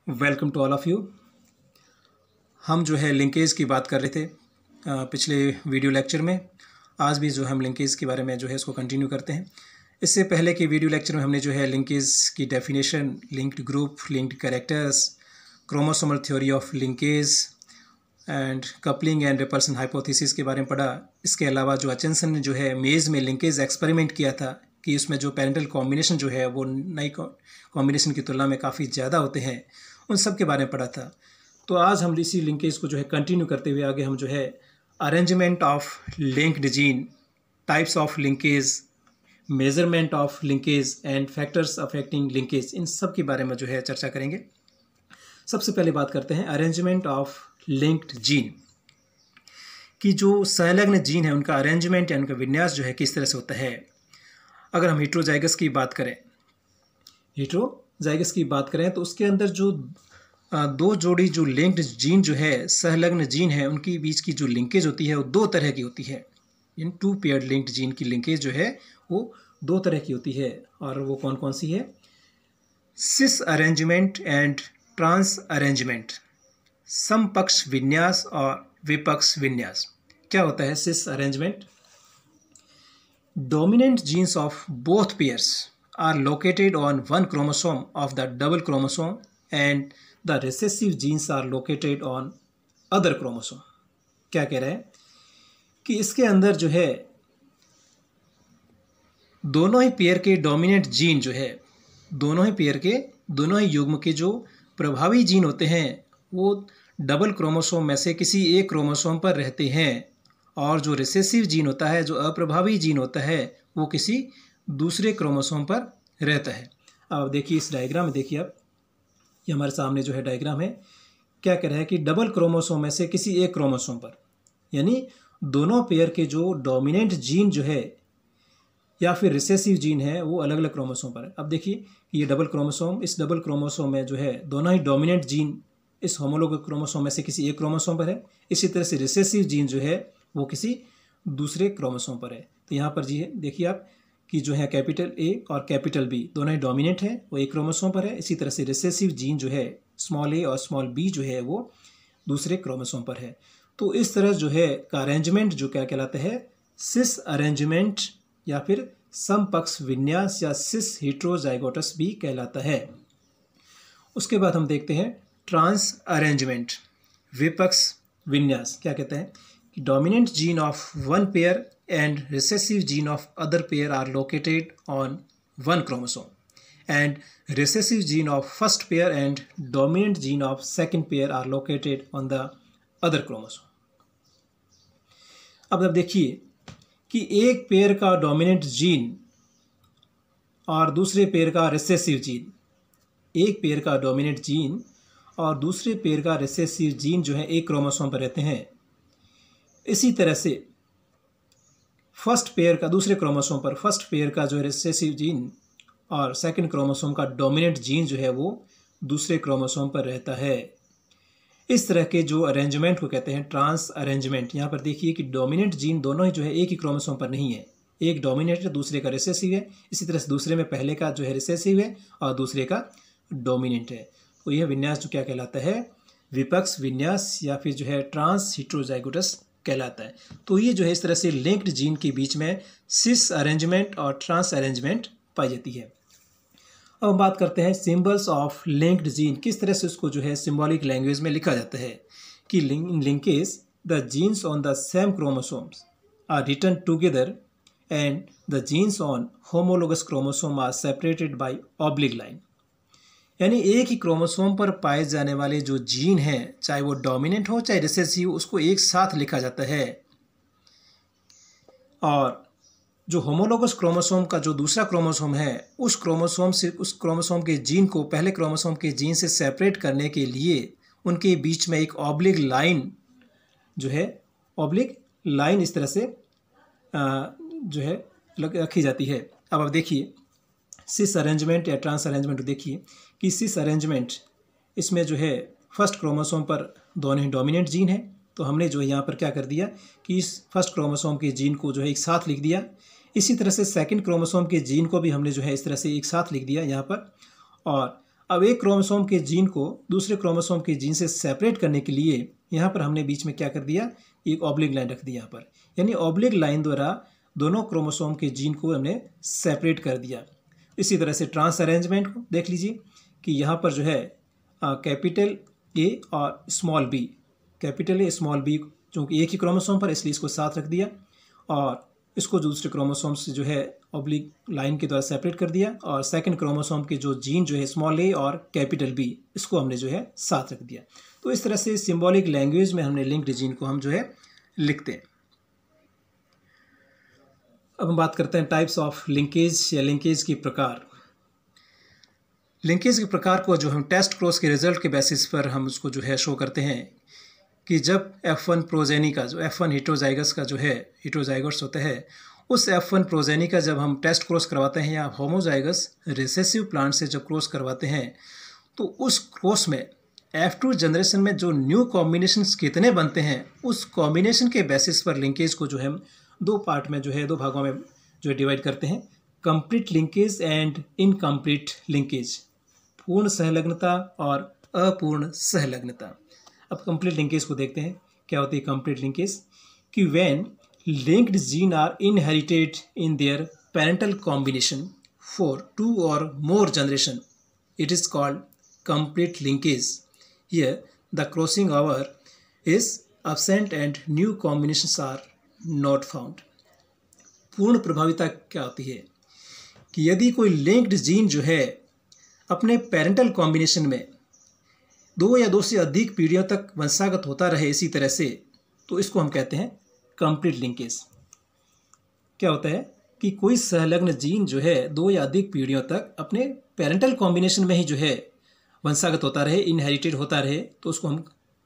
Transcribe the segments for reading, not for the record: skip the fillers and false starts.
Welcome to all of you. हम जो है लिंकेज की बात कर रहे थे पिछले वीडियो लेक्चर में। आज भी जो हम लिंकेज के बारे में जो है इसको कंटिन्यू करते हैं। इससे पहले के वीडियो लेक्चर में हमने जो है लिंकेज की definition, linked group, linked characters, chromosomal theory of linkage and coupling and repulsion hypothesis के बारे में पढ़ा। इसके अलावा जो हचिंसन ने जो है मेज़ में लिंकेज एक्सपेरिमेंट किया था कि उसमें जो पेरेंटल कॉम्बिनेशन जो है वो नई कॉम्बिनेशन की तुलना में काफ़ी ज़्यादा होते हैं, उन सब के बारे में पढ़ा था। तो आज हम इसी लिंकेज को जो है कंटिन्यू करते हुए आगे हम जो है arrangement of linked gene, types of linkage, measurement of linkage and factors affecting linkage, इन सब के बारे में जो है चर्चा करेंगे। सबसे पहले बात करते हैं अरेंजमेंट ऑफ लिंक्ड जीन कि जो संलग्न जीन है उनका अरेंजमेंट या उनका विन्यास जो है किस तरह से होता है। अगर हम हेटेरोजाइगस की बात करें तो उसके अंदर जो दो जोड़ी जो लिंक्ड जीन जो है, संलग्न जीन है, उनके बीच की जो लिंकेज होती है वो दो तरह की होती है। इन टू पेयर्ड लिंक्ड जीन की लिंकेज जो है वो दो तरह की होती है। और वो कौन कौन सी है? Cis arrangement and trans arrangement, समपक्ष विन्यास और विपक्ष विन्यास। क्या होता है cis arrangement? Dominant genes of both pairs are located on one chromosome of the double chromosome and the recessive genes are located on other chromosome. क्या कह रहे हैं कि इसके अंदर जो है दोनों ही पेयर के डोमिनेंट जीन जो है, दोनों ही युग्म के जो प्रभावी जीन होते हैं वो डबल क्रोमोसोम में से किसी एक क्रोमोसोम पर रहते हैं, और जो रिसेसिव जीन होता है, जो अप्रभावी जीन होता है, वो किसी दूसरे क्रोमोसोम पर रहता है। अब देखिए इस डायग्राम में, देखिए आप, ये हमारे सामने जो है डायग्राम है। क्या कह रहा है कि डबल क्रोमोसोम में से किसी एक क्रोमोसोम पर, यानी दोनों पेयर के जो डोमिनेंट जीन जो है या फिर रिसेसिव जीन है वो अलग अलग क्रोमोसोम पर है। अब देखिए कि ये डबल क्रोमोसोम, इस डबल क्रोमोसोम में जो है दोनों ही डोमिनेंट जीन इस होमोलोगस क्रोमोसोम में से किसी एक क्रोमोसोम पर है। इसी तरह से रिसेसिव जीन जो है वो किसी दूसरे क्रोमोसोम पर है। तो यहाँ पर जी है, देखिए आप कि जो है कैपिटल ए और कैपिटल बी दोनों ही डोमिनेंट है, वो एक क्रोमोसोम पर है। इसी तरह से रिसेसिव जीन जो है स्मॉल ए और स्मॉल बी जो है वो दूसरे क्रोमोसोम पर है। तो इस तरह जो है का अरेंजमेंट जो क्या कहलाता है? सिस अरेंजमेंट या फिर समपक्ष विन्यास या सिस हेटेरोजाइगोटस भी कहलाता है। उसके बाद हम देखते हैं ट्रांस अरेंजमेंट, विपक्ष विन्यास। क्या कहते हैं कि dominant gene of one pair and recessive gene of other pair are located on one chromosome and recessive gene of first pair and dominant gene of second pair are located on the other chromosome. अब देखिए कि एक pair का dominant gene और दूसरे pair का recessive gene, एक pair का डोमिनेंट जीन और दूसरे पेयर का रिसेसिव जीन जो है एक क्रोमोसोम पर रहते हैं। इसी तरह से फर्स्ट पेयर का दूसरे क्रोमोसोम पर, फर्स्ट पेयर का जो रिसेसिव जीन और सेकंड क्रोमोसोम का डोमिनेंट जीन जो है वो दूसरे क्रोमोसोम पर रहता है। इस तरह के जो अरेंजमेंट को कहते हैं ट्रांस अरेंजमेंट। यहाँ पर देखिए कि डोमिनेंट जीन दोनों ही जो है एक ही क्रोमोसोम पर नहीं है, एक डोमिनेंट है, दूसरे का रिसेसिव है। इसी तरह से दूसरे में पहले का जो है रिसेसिव है और दूसरे का डोमिनेंट है। तो यह विन्यास जो क्या कहलाता है? विपक्ष विन्यास या फिर जो है ट्रांस हेटेरोजाइगोटस कहलाता है। तो ये जो है इस तरह से लिंक्ड जीन के बीच में सिस अरेंजमेंट और ट्रांस अरेंजमेंट पाई जाती है। अब हम बात करते हैं सिंबल्स ऑफ लिंक्ड जीन, किस तरह से उसको जो है सिंबॉलिक लैंग्वेज में लिखा जाता है कि linkage the genes on the same chromosomes are written together and the genes on homologous chromosome are separated by oblique line. यानी एक ही क्रोमोसोम पर पाए जाने वाले जो जीन हैं, चाहे वो डोमिनेंट हो चाहे रिसेसिव, उसको एक साथ लिखा जाता है। और जो होमोलोगस क्रोमोसोम का जो दूसरा क्रोमोसोम है, उस क्रोमोसोम के जीन को पहले क्रोमोसोम के जीन से सेपरेट करने के लिए उनके बीच में एक ऑब्लिक लाइन जो है, ऑब्लिक लाइन इस तरह से जो है रखी जाती है। अब आप देखिए सिस अरेंजमेंट या ट्रांस अरेंजमेंट, देखिए कि सिस अरेंजमेंट इसमें जो है फर्स्ट क्रोमोसोम पर दोनों ही डोमिनेंट जीन है, तो हमने जो है यहाँ पर क्या कर दिया कि इस फर्स्ट क्रोमोसोम के जीन को जो है एक साथ लिख दिया। इसी तरह से सेकंड क्रोमोसोम के जीन को भी हमने जो है इस तरह से एक साथ लिख दिया यहाँ पर। और अब एक क्रोमोसोम के जीन को दूसरे क्रोमोसोम के जीन से सेपरेट करने के लिए यहाँ पर हमने बीच में क्या कर दिया, एक ऑब्लिक लाइन रख दी यहाँ पर, यानी ऑब्लिक लाइन द्वारा दोनों क्रोमोसोम के जीन को हमने सेपरेट कर दिया। इसी तरह से ट्रांस अरेंजमेंट को देख लीजिए कि यहाँ पर जो है कैपिटल ए और small b, capital A small b चूँकि एक ही क्रोमोसोम पर इसलिए इसको साथ रख दिया और इसको दूसरे क्रोमोसोम से जो है ऑब्लिक लाइन के द्वारा सेपरेट कर दिया और सेकंड क्रोमोसोम के जो जीन जो है स्मॉल ए और कैपिटल बी इसको हमने जो है साथ रख दिया। तो इस तरह से सिंबॉलिक लैंग्वेज में हमने लिंक्ड जीन को हम जो है लिखते हैं। अब हम बात करते हैं टाइप्स ऑफ लिंकेज या लिंकेज के प्रकार। लिंकेज के प्रकार को जो हम टेस्ट क्रॉस के रिजल्ट के बेसिस पर हम उसको जो है शो करते हैं कि जब F1 प्रोजेनी का जो F1 हिट्रोजाइगस का जो है हिट्रोजाइगस होता है, उस F1 प्रोजेनी का जब हम टेस्ट क्रॉस करवाते हैं या होमोजाइगस रिसेसिव प्लांट से जब क्रॉस करवाते हैं तो उस क्रॉस में F2 जनरेशन में जो न्यू कॉम्बिनेशंस कितने बनते हैं उस कॉम्बिनेशन के बेसिस पर लिंकेज को जो है हम दो पार्ट में जो है दो भागों में जो है डिवाइड करते हैं, complete linkage and incomplete linkage, पूर्ण सहलग्नता और अपूर्ण सहलग्नता। अब कंप्लीट लिंकेज को देखते हैं क्या होती है कंप्लीट लिंकेज, कि when linked gene are inherited in their parental combination for 2 or more generation it is called complete linkage. Here the crossing over is absent and new combinations are not found. पूर्ण प्रभाविता क्या होती है कि यदि कोई linked gene जो है अपने पेरेंटल कॉम्बिनेशन में 2 या 2 से अधिक पीढ़ियों तक वंशागत होता रहे इसी तरह से, तो इसको हम कहते हैं कंप्लीट लिंकेज। क्या होता है कि कोई संलग्न जीन जो है 2 या अधिक पीढ़ियों तक अपने पेरेंटल कॉम्बिनेशन में ही जो है वंशागत होता रहे, इनहेरिटेड होता रहे, तो उसको हम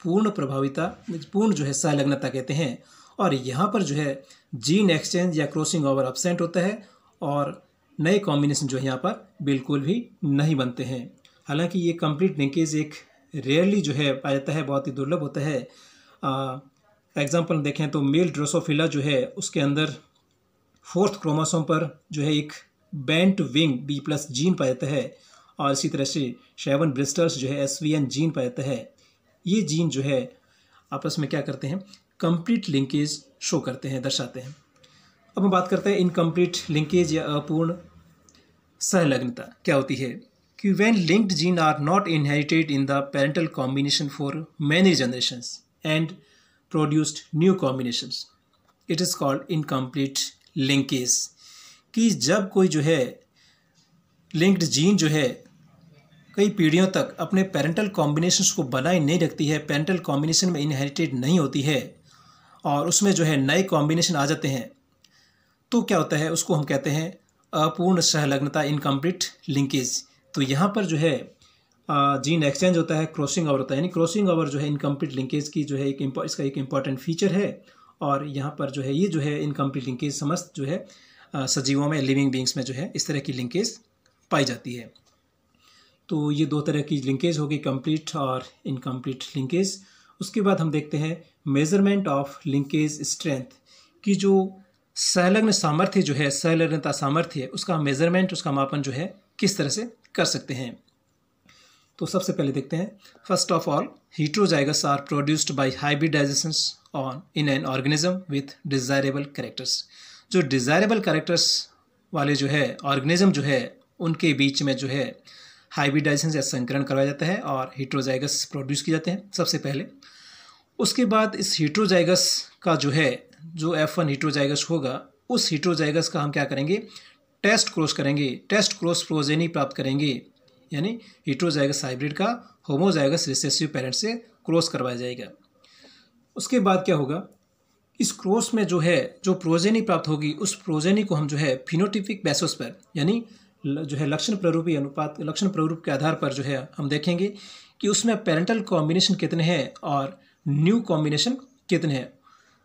पूर्ण प्रभाविता, पूर्ण जो है संलग्नता कहते हैं। और यहाँ पर जो है जीन एक्सचेंज या क्रॉसिंग ओवर एब्सेंट होता है और नए कॉम्बिनेशन जो है यहाँ पर बिल्कुल भी नहीं बनते हैं। हालांकि ये कंप्लीट लिंकेज एक रेयरली जो है पाया जाता है, बहुत ही दुर्लभ होता है। एग्जाम्पल देखें तो मेल ड्रोसोफिला जो है उसके अंदर 4th क्रोमोसोम पर जो है एक बेंट विंग B+ जीन पाया जाता है और इसी तरह से शेवन ब्रिस्टर्स जो है SVN जीन पाया जाता है। ये जीन जो है आपस में क्या करते हैं, कंप्लीट लिंकेज शो करते हैं, दर्शाते हैं। अब हम बात करते हैं इनकम्प्लीट लिंकेज या अपूर्ण सहलग्नता क्या होती है, कि when linked gene are not inherited in the parental combination for many generations and produced new combinations, it is called incomplete linkage। कि जब कोई जो है लिंक्ड जीन जो है कई पीढ़ियों तक अपने पेरेंटल कॉम्बिनेशंस को बनाए नहीं रखती है, पेरेंटल कॉम्बिनेशन में इनहेरिटेड नहीं होती है और उसमें जो है नए कॉम्बिनेशन आ जाते हैं, तो क्या होता है, उसको हम कहते हैं अपूर्ण सहलग्नता, इनकम्प्लीट लिंकेज। तो यहाँ पर जो है जीन एक्सचेंज होता है, क्रॉसिंग ओवर होता है, यानी क्रॉसिंग ओवर जो है इनकम्प्लीट लिंकेज की जो है इसका एक इम्पॉर्टेंट फीचर है। और यहाँ पर जो है ये जो है इनकम्प्लीट लिंकेज समस्त जो है सजीवों में, लिविंग बींग्स में जो है इस तरह की लिंकेज पाई जाती है। तो ये 2 तरह की लिंकेज होगी, कंप्लीट और इनकम्प्लीट लिंकेज। उसके बाद हम देखते हैं मेजरमेंट ऑफ लिंकेज स्ट्रेंथ, की जो संलग्न सामर्थ्य जो है, संलग्नता सामर्थ्य, उसका मेजरमेंट, उसका मापन जो है किस तरह से कर सकते हैं। तो सबसे पहले देखते हैं, first of all heterozygous are produced by hybridizations on in an organism with desirable characters. जो डिजायरेबल कैरेक्टर्स वाले जो है ऑर्गेनिज्म जो है उनके बीच में जो है हाइब्रिडाइजेशन या संकरण करवाया जाता है और heterozygous प्रोड्यूस किए जाते हैं सबसे पहले। उसके बाद इस heterozygous का जो है जो F1 heterozygous होगा, उस heterozygous का हम क्या करेंगे, टेस्ट क्रॉस करेंगे, टेस्ट क्रॉस प्रोजेनी प्राप्त करेंगे, यानी heterozygous हाइब्रिड का होमोजाइगस रिसेसिव पेरेंट से क्रॉस करवाया जाएगा। उसके बाद क्या होगा, इस क्रॉस में जो है जो प्रोजेनी प्राप्त होगी उस प्रोजेनी को हम जो है फिनोटिपिक बेसिस पर, यानी जो है लक्षण प्ररूपी अनुपात, लक्षण प्ररूप के आधार पर जो है हम देखेंगे कि उसमें पेरेंटल कॉम्बिनेशन कितने हैं और न्यू कॉम्बिनेशन कितने हैं।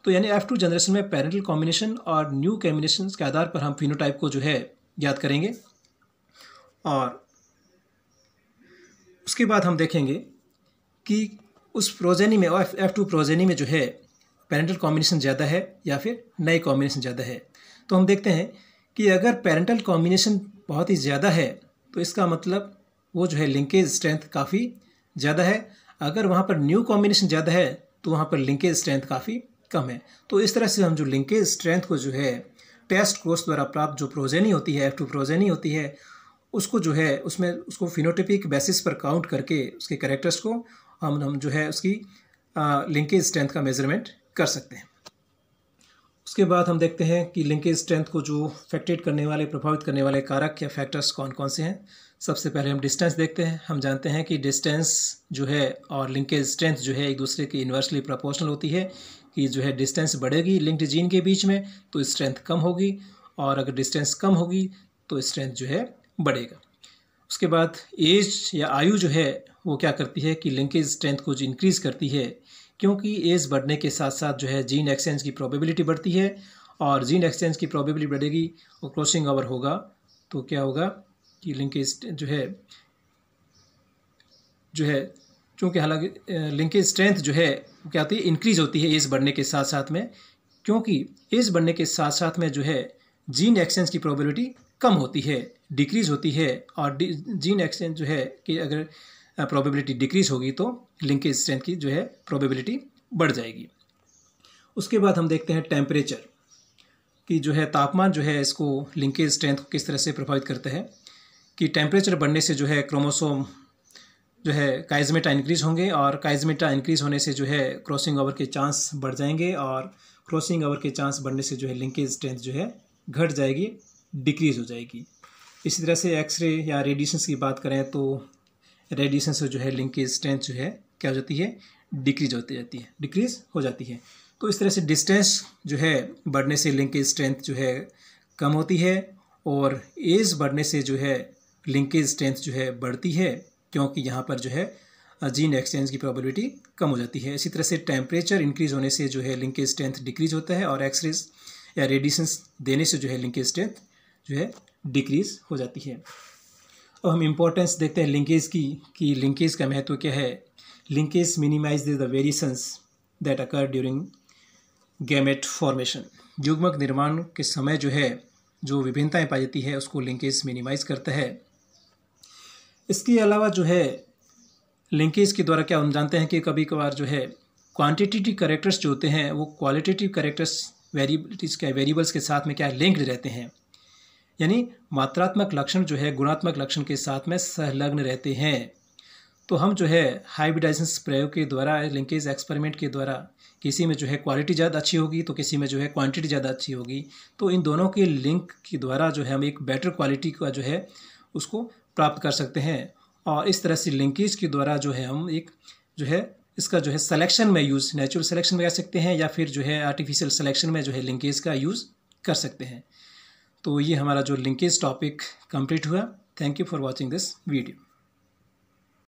तो यानी F2 जनरेशन में पेरेंटल कॉम्बिनेशन और न्यू कॉम्बिनेशन के आधार पर हम फिनोटाइप को जो है ज्ञात करेंगे। और उसके बाद हम देखेंगे कि उस प्रोजेनी में, F2 प्रोजेनी में जो है पेरेंटल कॉम्बिनेशन ज़्यादा है या फिर नए कॉम्बिनेशन ज़्यादा है। तो हम देखते हैं कि अगर पेरेंटल कॉम्बिनेशन बहुत ही ज़्यादा है तो इसका मतलब वो जो है लिंकेज स्ट्रेंथ काफ़ी ज़्यादा है। अगर वहाँ पर न्यू कॉम्बिनेशन ज़्यादा है तो वहाँ पर लिंकेज स्ट्रेंथ काफ़ी कम है। तो इस तरह से हम जो लिंकेज स्ट्रेंथ को जो है टेस्ट क्रॉस द्वारा प्राप्त जो प्रोजेनी होती है, F2 प्रोजेनी होती है, उसको जो है उसमें उसको फिनोटाइपिक बेसिस पर काउंट करके उसके कैरेक्टर्स को हम जो है उसकी लिंकेज स्ट्रेंथ का मेजरमेंट कर सकते हैं। उसके बाद हम देखते हैं कि लिंकेज स्ट्रेंथ को जो फैक्टेट करने वाले, प्रभावित करने वाले कारक या फैक्टर्स कौन कौन से हैं। सबसे पहले हम डिस्टेंस देखते हैं। हम जानते हैं कि डिस्टेंस जो है और लिंकेज स्ट्रेंथ जो है एक दूसरे की इन्वर्सली प्रोपोर्शनल होती है, कि जो है डिस्टेंस बढ़ेगी लिंक्ड जीन के बीच में तो स्ट्रेंथ कम होगी, और अगर डिस्टेंस कम होगी तो स्ट्रेंथ जो है बढ़ेगा। उसके बाद एज या आयु जो है वो क्या करती है कि लिंकेज स्ट्रेंथ को जो इंक्रीज़ करती है, क्योंकि एज बढ़ने के साथ साथ जो है जीन एक्सचेंज की प्रोबेबिलिटी बढ़ती है, और जीन एक्सचेंज की प्रोबेबिलिटी बढ़ेगी और क्रॉसिंग ओवर होगा तो क्या होगा कि लिंकेज जो है चूँकि हालांकि लिंकेज स्ट्रेंथ जो है वो क्या होती है, इंक्रीज़ होती है एज बढ़ने के साथ साथ में, क्योंकि एज बढ़ने के साथ साथ में जो है जीन एक्सचेंज की प्रोबेबिलिटी कम होती है, डिक्रीज़ होती है, और जीन एक्सचेंज जो है कि अगर प्रोबेबिलिटी डिक्रीज़ होगी तो लिंकेज स्ट्रेंथ की जो है प्रोबेबिलिटी बढ़ जाएगी। उसके बाद हम देखते हैं टेम्परेचर कि जो है तापमान जो है इसको लिंकेज स्ट्रेंथ को किस तरह से प्रभावित करता है, कि टेम्परेचर बढ़ने से जो है क्रोमोसोम जो है काइज़मेटा इंक्रीज़ होंगे, और काइज़मेटा इंक्रीज़ होने से जो है क्रॉसिंग ओवर के चांस बढ़ जाएंगे, और क्रॉसिंग ओवर के चांस बढ़ने से जो है लिंकेज स्ट्रेंथ जो है घट जाएगी, डिक्रीज़ हो जाएगी। इसी तरह से एक्सरे या रेडिएशंस की बात करें तो रेडिएशन से जो है लिंकेज स्ट्रेंथ जो है क्या हो जाती है, डिक्रीज हो जाती है। तो इस तरह से डिस्टेंस जो है बढ़ने से लिंकेज स्ट्रेंथ जो है कम होती है, और एज बढ़ने से जो है लिंकेज स्ट्रेंथ जो है बढ़ती है, क्योंकि यहाँ पर जो है जीन एक्सचेंज की प्रोबेबिलिटी कम हो जाती है। इसी तरह से टेम्परेचर इंक्रीज होने से जो है लिंकेज स्ट्रेंथ डिक्रीज होता है, और एक्सरेज या रेडिएशंस देने से जो है लिंकेज स्ट्रेंथ जो है डिक्रीज हो जाती है। अब हम इम्पोर्टेंस देखते हैं लिंकेज की, कि लिंकेज का महत्व क्या है। Linkage minimize the variations that occur during gamete formation. युग्मक निर्माण के समय जो है जो विभिन्नताएं पाई जाती है उसको लिंकेज मिनिमाइज करता है। इसके अलावा जो है लिंकेज के द्वारा क्या हम जानते हैं कि कभी कभार जो है क्वांटिटेटिव कैरेक्टर्स जो होते हैं वो क्वालिटेटिव कैरेक्टर्स वेरिएबल्स के साथ में क्या लिंक्ड रहते हैं, यानी मात्रात्मक लक्षण जो है गुणात्मक लक्षण के साथ में संलग्न रहते हैं। तो हम जो है हाइब्रिडाइजेशन प्रयोग के द्वारा, लिंकेज एक्सपेरिमेंट के द्वारा किसी में जो है क्वालिटी ज़्यादा अच्छी होगी तो किसी में जो है क्वांटिटी ज़्यादा अच्छी होगी, तो इन दोनों के लिंक के द्वारा जो है हम एक बेटर क्वालिटी का जो है उसको प्राप्त कर सकते हैं। और इस तरह से लिंकेज के द्वारा जो है हम एक जो है इसका जो है सिलेक्शन में यूज़, नेचुरल सिलेक्शन में कर सकते हैं, या फिर जो है आर्टिफिशियल सिलेक्शन में जो है लिंकेज का यूज़ कर सकते हैं। तो ये हमारा जो लिंकेज टॉपिक कंप्लीट हुआ। Thank you for watching this video.